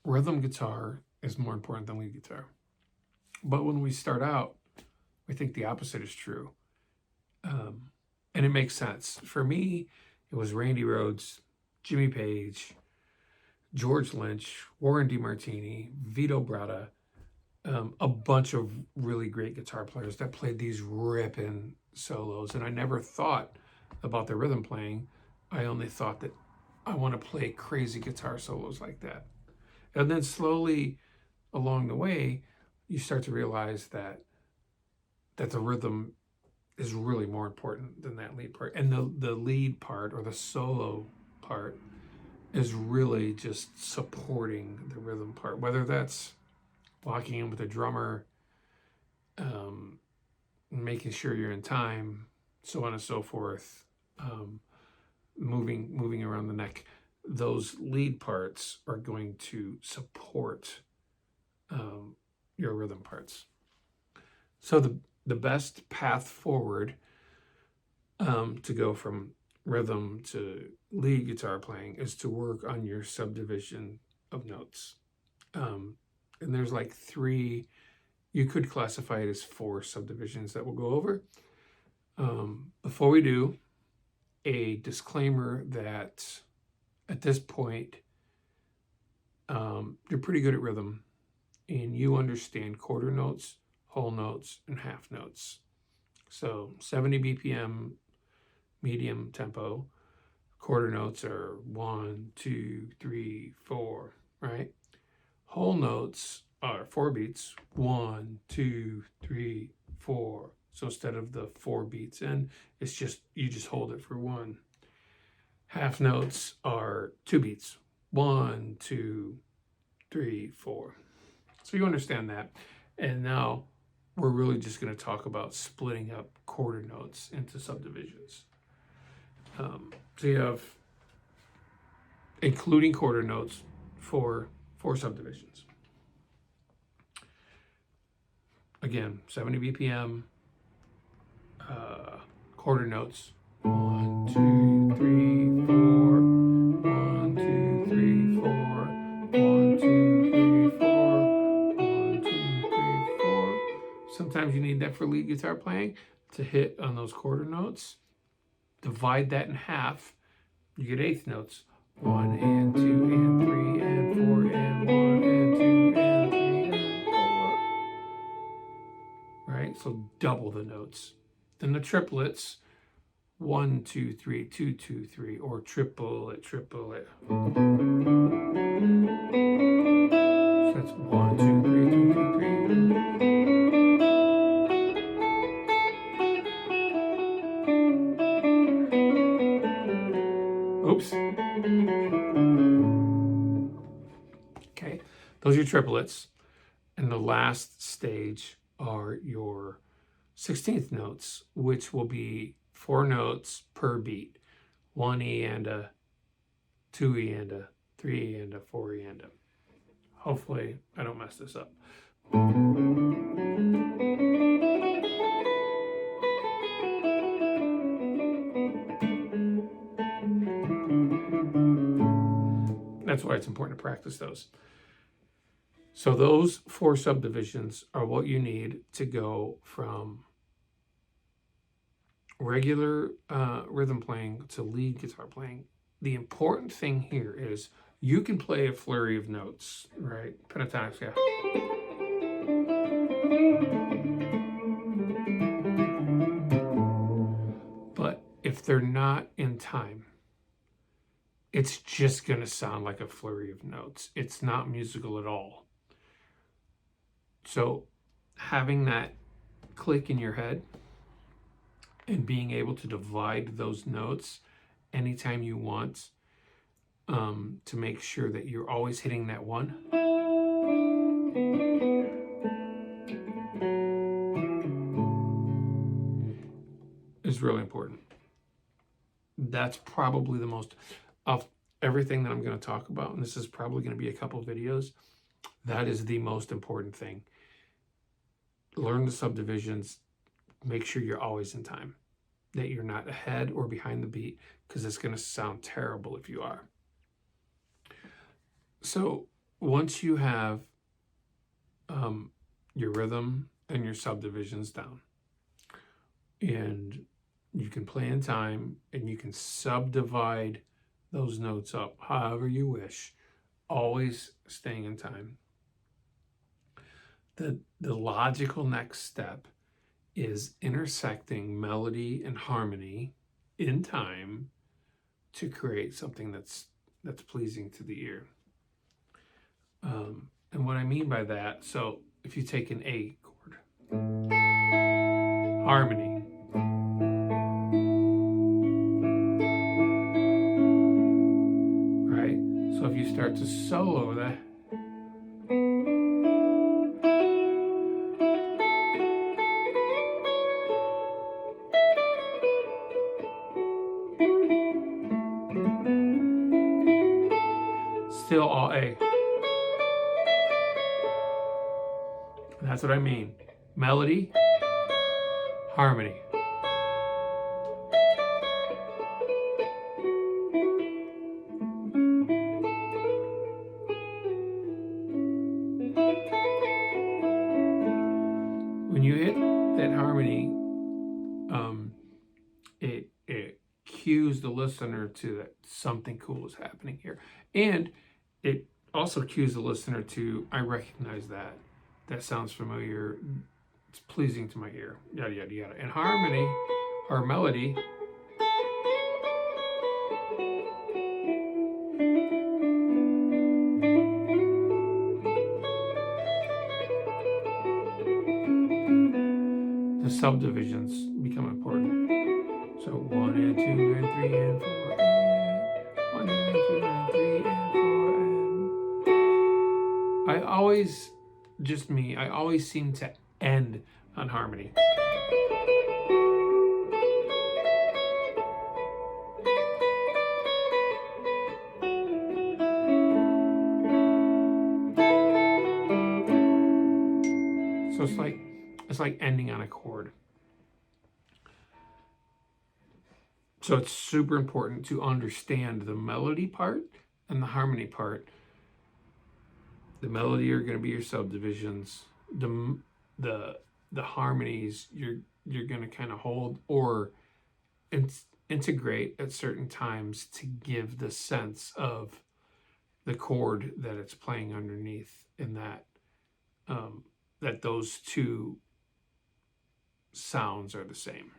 rhythm guitar is more important than lead guitar. But when we start out, we think the opposite is true. And it makes sense. For me, it was Randy Rhoads, Jimmy Page, George Lynch, Warren DeMartini, Vito Bratta, a bunch of really great guitar players that played these ripping solos. And I never thought about the rhythm playing. I only thought that I want to play crazy guitar solos like that. And then slowly along the way, you start to realize that the rhythm is really more important than that lead part. And the lead part or the solo part is really just supporting the rhythm part, whether that's locking in with a drummer, making sure you're in time, so on and so forth, moving around the neck. Those lead parts are going to support your rhythm parts. So the best path forward to go from rhythm to lead guitar playing is to work on your subdivision of notes. And there's like 3, you could classify it as 4 subdivisions that we'll go over. Before we do, a disclaimer that at this point, you're pretty good at rhythm and you understand quarter notes, whole notes, and half notes. So 70 BPM, medium tempo. Quarter notes are 1, 2, 3, 4, right? Whole notes are 4 beats, 1, 2, 3, 4. So instead of the 4 beats in, it's just, you just hold it for 1. Half notes are 2 beats, 1, 2, 3, 4. So you understand that. And now we're really just going to talk about splitting up quarter notes into subdivisions. So you have, including quarter notes, 4 subdivisions. Again, 70 BPM, quarter notes. 1, 2, 3, 4. 1, 2, 3, 4. 1, 2, 3, 4. 1, 2, 3, 4. Sometimes you need that for lead guitar playing to hit on those quarter notes. Divide that in half. You get eighth notes. 1 and 2 and 3 and 4 and 1 and 2 and 3 and 4. Right? So double the notes. Then the triplets. 1, 2, 3, 2, 2, 3, or triple it. So that's 1, 2, 3, 2, 2, 3. Oops. Okay, those are your triplets. And the last stage are your 16th notes, which will be 4 notes per beat. 1 E and a, 2 E and a, 3 E and a, 4 E and a. Hopefully I don't mess this up. That's why it's important to practice those. So those 4 subdivisions are what you need to go from regular rhythm playing to lead guitar playing. The important thing here is you can play a flurry of notes, right? Pentatonic scale. But if they're not in time, it's just going to sound like a flurry of notes. It's not musical at all. So having that click in your head and being able to divide those notes anytime you want, to make sure that you're always hitting that one. Is really important. That's probably the most, of everything that I'm going to talk about, and this is probably going to be a couple videos, that is the most important thing. Learn the subdivisions, make sure you're always in time, that you're not ahead or behind the beat, because it's going to sound terrible if you are. So once you have your rhythm and your subdivisions down, and you can play in time, and you can subdivide those notes up however you wish, always staying in time. The logical next step is intersecting melody and harmony in time to create something that's pleasing to the ear. And what I mean by that, so if you take an A chord, harmony, right? So if you start to solo that, still all A. And that's what I mean. Melody, harmony. When you hit that harmony, it cues the listener to that something cool is happening here. And it also cues the listener to, I recognize that. That sounds familiar. It's pleasing to my ear. Yada, yada, yada. And harmony, or melody, the subdivisions become important. So 1 and 2 and 3 and 4 and 1 and 2 and 3 and 4 and I always, just me, I always seem to end on harmony. So it's like ending on a chord. So it's super important to understand the melody part and the harmony part. The melody are going to be your subdivisions. The harmonies you're going to kind of hold or integrate at certain times to give the sense of the chord that it's playing underneath, and that those two sounds are the same.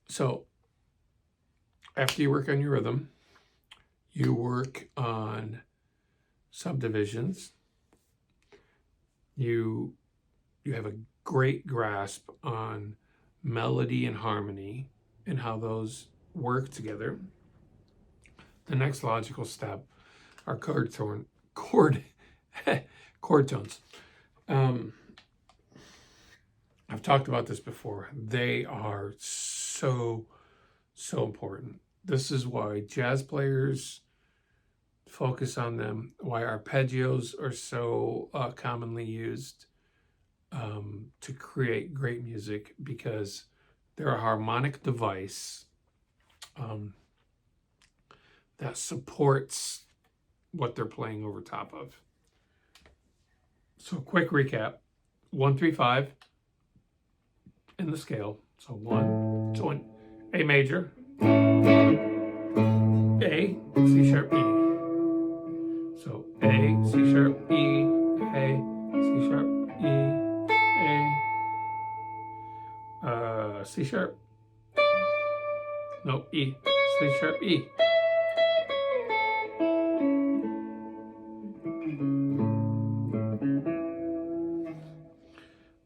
So after you work on your rhythm, you work on subdivisions. You have a great grasp on melody and harmony and how those work together. The next logical step are chord tones. I've talked about this before. They are so important. This is why jazz players focus on them, why arpeggios are so commonly used to create great music, because they're a harmonic device that supports what they're playing over top of. So quick recap, 1, 3, 5 in the scale. So 1, so an A major, A, C sharp, E. So A, C sharp, E, A, C sharp, E, A, C sharp, no, E, C sharp, E.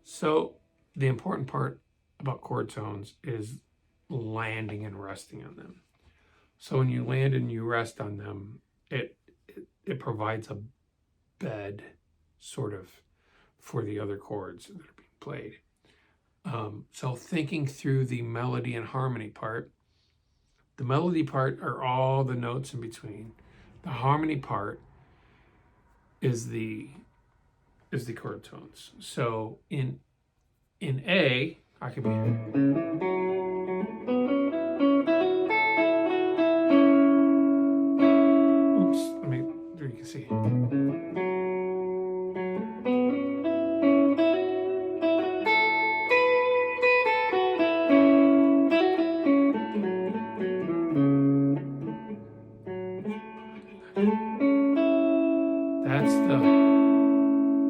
So the important part about chord tones is landing and resting on them. So when you land and you rest on them, it provides a bed sort of for the other chords that are being played. So thinking through the melody and harmony part, the melody part are all the notes in between. The harmony part is the chord tones. So in A, I could be, oops, let me do See.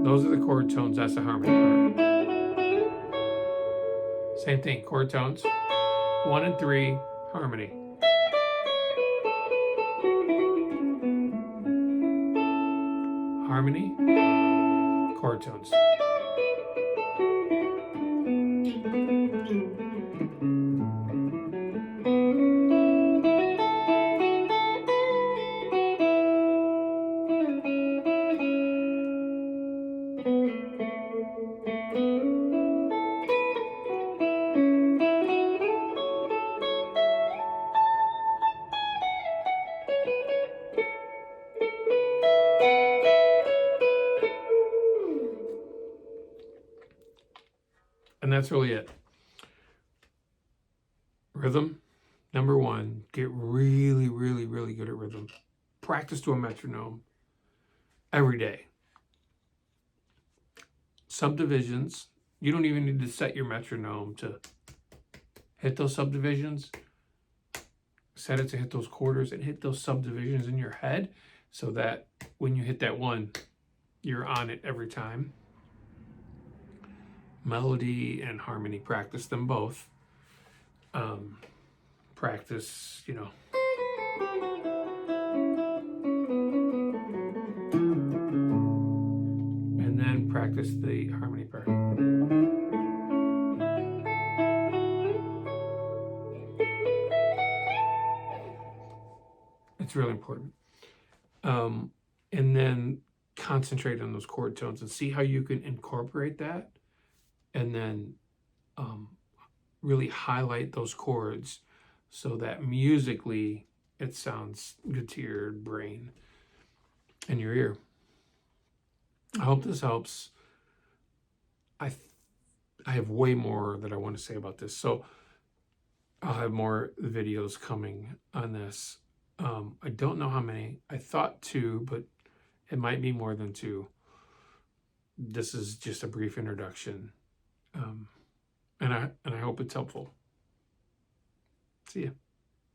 Those are the chord tones. That's the harmony part. Same thing, chord tones. 1 and 3, harmony. Harmony, chord tones. And that's really it. Rhythm, number 1, get really, really, really good at rhythm. Practice to a metronome every day. Subdivisions, you don't even need to set your metronome to hit those subdivisions. Set it to hit those quarters and hit those subdivisions in your head so that when you hit that one, you're on it every time. Melody and harmony, practice them both. Practice, you know. And then practice the harmony part. It's really important. And then concentrate on those chord tones and see how you can incorporate that, and then really highlight those chords so that musically it sounds good to your brain and your ear. I hope this helps. I have way more that I want to say about this, so I'll have more videos coming on this. I don't know how many. I thought 2, but it might be more than 2. This is just a brief introduction, and I hope it's helpful. See ya.